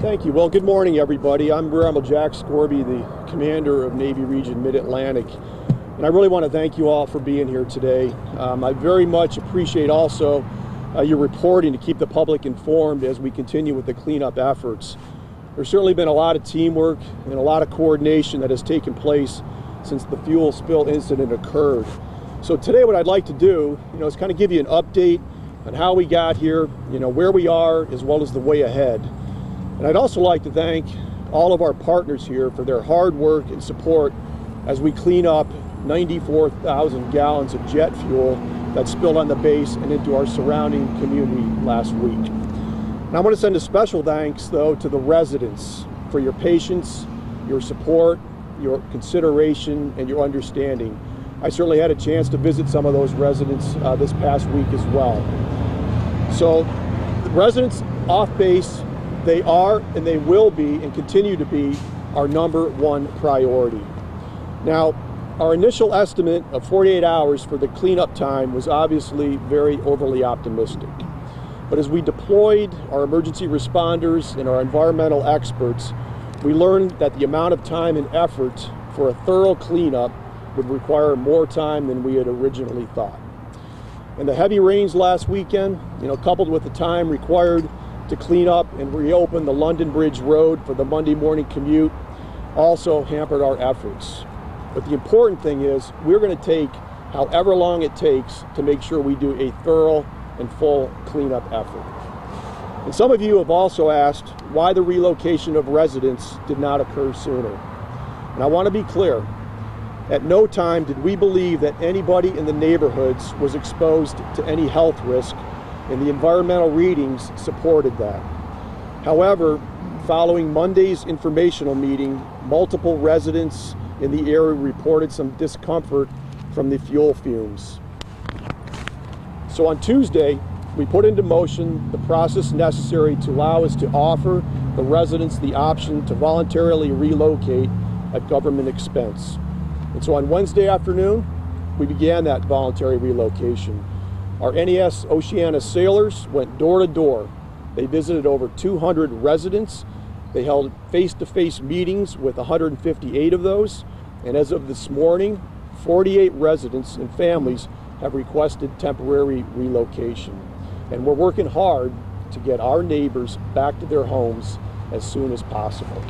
Thank you. Well, good morning, everybody. I'm Rear Admiral Jack Scorby, the commander of Navy Region Mid-Atlantic. And I really want to thank you all for being here today. I very much appreciate also your reporting to keep the public informed as we continue with the cleanup efforts. There's certainly been a lot of teamwork and a lot of coordination that has taken place since the fuel spill incident occurred. So today what I'd like to do, is kind of give you an update on how we got here, where we are, as well as the way ahead. And I'd also like to thank all of our partners here for their hard work and support as we clean up 94,000 gallons of jet fuel that spilled on the base and into our surrounding community last week. And I want to send a special thanks, though, to the residents for your patience, your support, your consideration, and your understanding. I certainly had a chance to visit some of those residents this past week as well. So the residents off base, they are and they will be and continue to be our #1 priority. Now, our initial estimate of 48 hours for the cleanup time was obviously very overly optimistic. But as we deployed our emergency responders and our environmental experts, we learned that the amount of time and effort for a thorough cleanup would require more time than we had originally thought. And the heavy rains last weekend, coupled with the time required to clean up and reopen the London Bridge Road for the Monday morning commute, also hampered our efforts. But the important thing is we're going to take however long it takes to make sure we do a thorough and full cleanup effort. And some of you have also asked why the relocation of residents did not occur sooner. And I want to be clear, at no time did we believe that anybody in the neighborhoods was exposed to any health risk, and the environmental readings supported that. However, following Monday's informational meeting, multiple residents in the area reported some discomfort from the fuel fumes. So on Tuesday, we put into motion the process necessary to allow us to offer the residents the option to voluntarily relocate at government expense. And so on Wednesday afternoon, we began that voluntary relocation. Our NES Oceana sailors went door to door. They visited over 200 residents. They held face-to-face meetings with 158 of those. And as of this morning, 48 residents and families have requested temporary relocation. And we're working hard to get our neighbors back to their homes as soon as possible.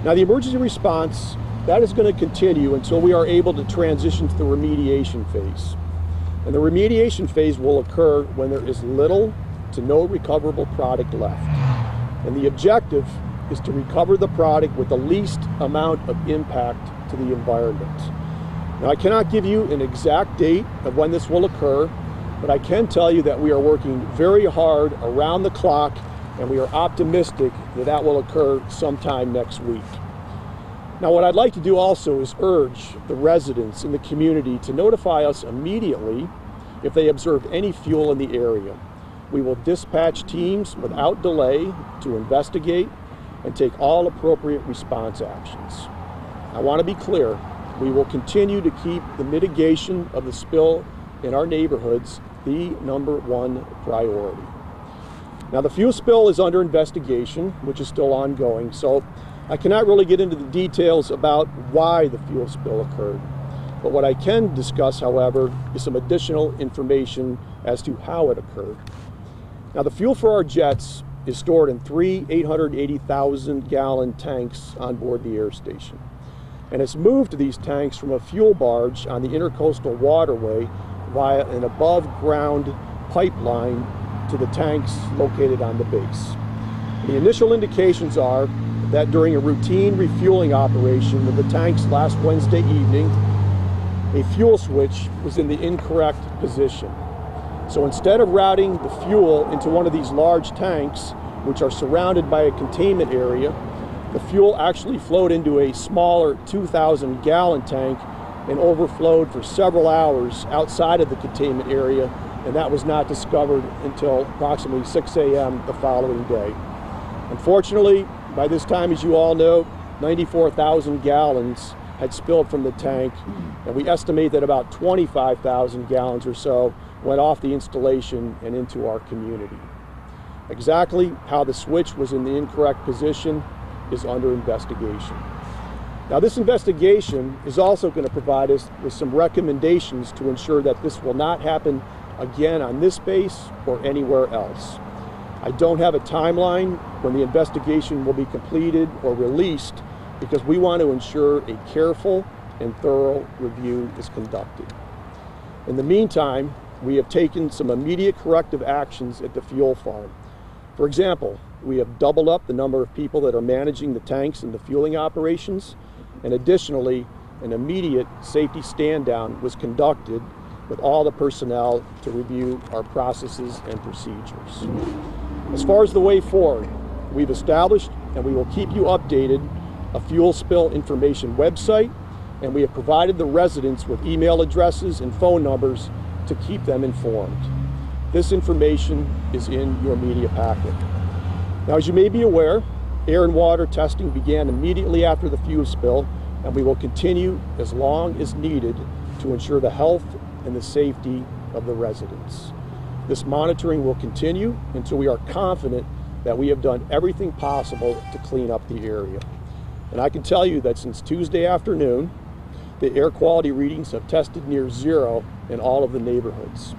Now, the emergency response, that is going to continue until we are able to transition to the remediation phase. And the remediation phase will occur when there is little to no recoverable product left. And the objective is to recover the product with the least amount of impact to the environment. Now, I cannot give you an exact date of when this will occur, but I can tell you that we are working very hard around the clock, and we are optimistic that that will occur sometime next week. Now, what I'd like to do also is urge the residents in the community to notify us immediately if they observe any fuel in the area. We will dispatch teams without delay to investigate and take all appropriate response actions. I want to be clear, we will continue to keep the mitigation of the spill in our neighborhoods the #1 priority. Now, the fuel spill is under investigation, which is still ongoing, so I cannot really get into the details about why the fuel spill occurred. But what I can discuss, however, is some additional information as to how it occurred. Now, the fuel for our jets is stored in 3 880,000-gallon tanks on board the air station. And it's moved to these tanks from a fuel barge on the intercoastal waterway via an above-ground pipeline to the tanks located on the base. The initial indications are that during a routine refueling operation of the tanks last Wednesday evening, a fuel switch was in the incorrect position. So instead of routing the fuel into one of these large tanks, which are surrounded by a containment area, the fuel actually flowed into a smaller 2,000-gallon tank and overflowed for several hours outside of the containment area, and that was not discovered until approximately 6 a.m. the following day. Unfortunately, by this time, as you all know, 94,000 gallons had spilled from the tank, and we estimate that about 25,000 gallons or so went off the installation and into our community. Exactly how the switch was in the incorrect position is under investigation. Now, this investigation is also going to provide us with some recommendations to ensure that this will not happen again on this base or anywhere else. I don't have a timeline when the investigation will be completed or released because we want to ensure a careful and thorough review is conducted. In the meantime, we have taken some immediate corrective actions at the fuel farm. For example, we have doubled up the number of people that are managing the tanks and the fueling operations, and additionally, an immediate safety stand down was conducted with all the personnel to review our processes and procedures. As far as the way forward, we've established and we will keep you updated a fuel spill information website, and we have provided the residents with email addresses and phone numbers to keep them informed. This information is in your media packet. Now, as you may be aware, air and water testing began immediately after the fuel spill, and we will continue as long as needed to ensure the health and the safety of the residents. This monitoring will continue until we are confident that we have done everything possible to clean up the area. And I can tell you that since Tuesday afternoon, the air quality readings have tested near zero in all of the neighborhoods.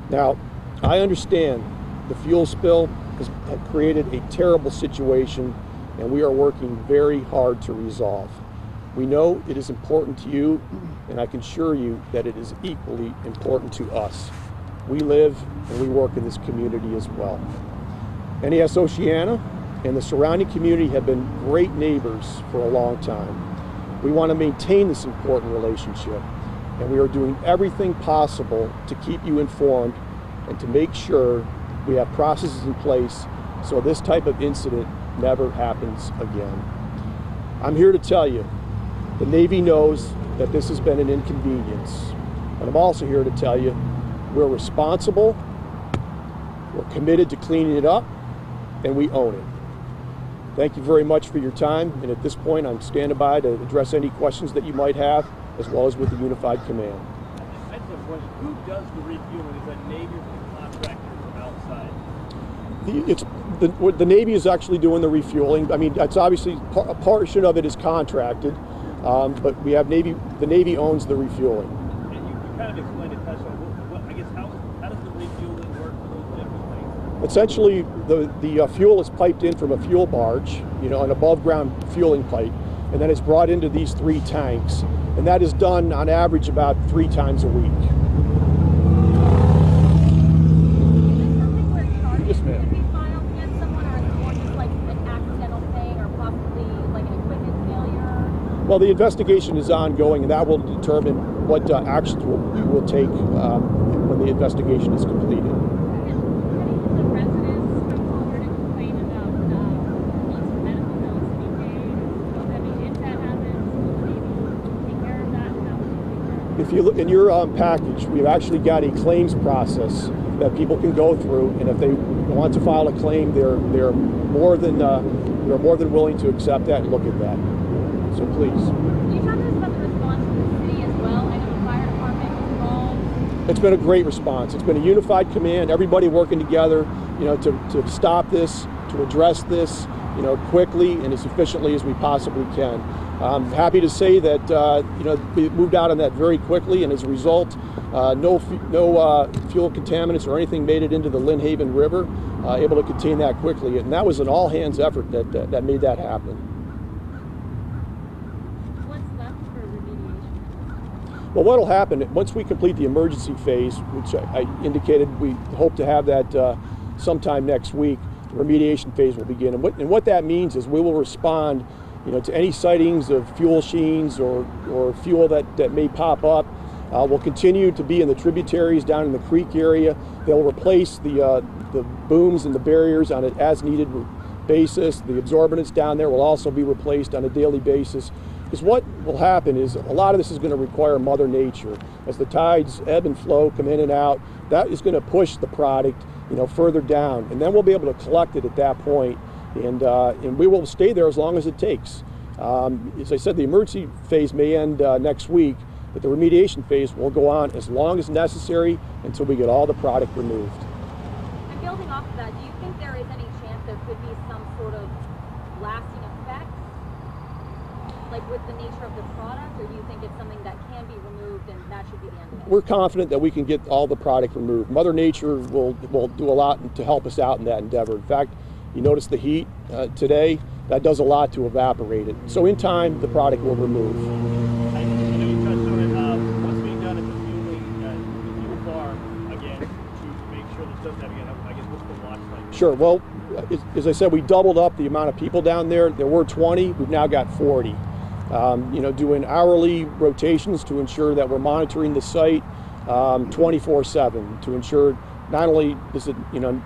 Now, I understand the fuel spill has created a terrible situation, and we are working very hard to resolve. We know it is important to you, and I can assure you that it is equally important to us. We live and we work in this community as well. NES Oceana and the surrounding community have been great neighbors for a long time. We want to maintain this important relationship, and we are doing everything possible to keep you informed and to make sure we have processes in place so this type of incident never happens again. I'm here to tell you, the Navy knows that this has been an inconvenience, but I'm also here to tell you we're responsible, we're committed to cleaning it up, and we own it. Thank you very much for your time, and at this point I'm standing by to address any questions that you might have, as well as with the Unified Command. I just have a question. Who does the refueling? Is that Navy or the contractor from outside? The Navy is actually doing the refueling. I mean, that's obviously a portion of it is contracted, but we have Navy. The Navy owns the refueling. And you kind of explained it, touched on. I guess how does the refueling work for those different things? Essentially, the fuel is piped in from a fuel barge, an above-ground fueling pipe, and then it's brought into these 3 tanks, and that is done on average about 3 times a week. Yes, ma'am. Well, the investigation is ongoing, and that will determine what actions we will take when the investigation is completed. The residents come forward and complain about medical bills being paid. I mean, if that happens, will maybe take care of that? How would you take care of it? If you look in your package, we've actually got a claims process that people can go through, and if they want to file a claim, they're more than willing to accept that and look at that. So please. Can you talk to us about the response from the city as well? I know the fire department was involved. It's been a great response. It's been a unified command, everybody working together, to stop this, to address this, quickly and as efficiently as we possibly can. I'm happy to say that we moved out on that very quickly, and as a result, no fuel contaminants or anything made it into the Lynn Haven River, able to contain that quickly, and that was an all-hands effort that made that happen. Well, what will happen, once we complete the emergency phase, which I indicated we hope to have that sometime next week, the remediation phase will begin. And what that means is we will respond to any sightings of fuel sheens or fuel that may pop up. We'll continue to be in the tributaries down in the creek area. They'll replace the booms and the barriers on an as-needed basis. The absorbents down there will also be replaced on a daily basis. Because what will happen is a lot of this is going to require Mother Nature. As the tides ebb and flow, come in and out, that is going to push the product, further down, and then we'll be able to collect it at that point, and we will stay there as long as it takes. As I said, the emergency phase may end next week, but the remediation phase will go on as long as necessary until we get all the product removed. And building off of that, do you think there could be some sort of lasting effect, like with the nature of the product, or do you think it's something that can be removed and that should be the end of it? We're confident that we can get all the product removed. Mother Nature will do a lot to help us out in that endeavor. In fact, you notice the heat today, that does a lot to evaporate it. So in time, the product will remove. I know you touched on it. What's being done at the fuel bar again to make sure this doesn't happen again? I guess what's the watch like? Sure. Well, as I said, we doubled up the amount of people down there. There were 20. We've now got 40. Doing hourly rotations to ensure that we're monitoring the site 24/7 to ensure not only does it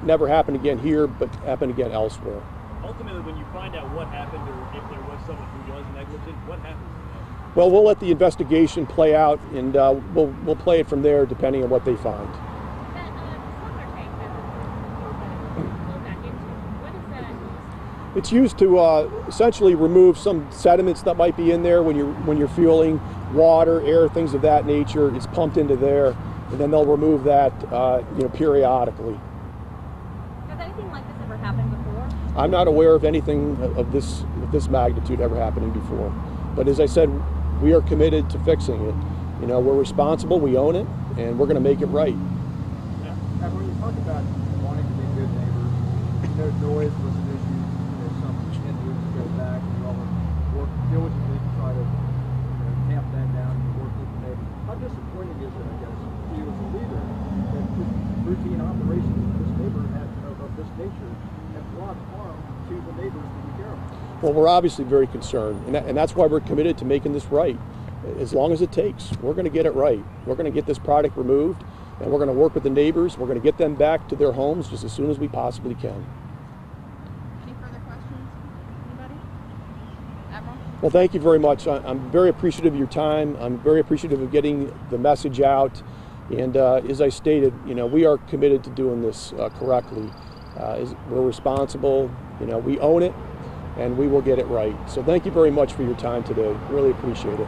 never happen again here, but happen again elsewhere. Ultimately, when you find out what happened, or if there was someone who was negligent, what happens? Well, we'll let the investigation play out, and we'll play it from there, depending on what they find. That solar tank that goes back into, what is that? It's used to essentially remove some sediments that might be in there when you're fueling, water, air, things of that nature. It's pumped into there, and then they'll remove that periodically. Has anything like this ever happened before? I'm not aware of anything of this magnitude ever happening before. But as I said, we are committed to fixing it. We're responsible, we own it, and we're going to make it right. And when you talk about wanting to be good neighbors, noise was an issue. Some individuals go back and you all work diligently to try to tamp that down and work with the neighbors. How disappointing is it, I guess, to you as a leader that routine operations of this neighborhood of this nature have brought harm to the neighbors that you care about? Well, we're obviously very concerned, and that's why we're committed to making this right. As long as it takes, we're going to get it right. We're going to get this product removed, and we're going to work with the neighbors. We're going to get them back to their homes just as soon as we possibly can. Any further questions? Anybody? Admiral? Well, thank you very much. I'm very appreciative of your time. I'm very appreciative of getting the message out. And as I stated, we are committed to doing this correctly. We're responsible. We own it, and we will get it right. So thank you very much for your time today. Really appreciate it.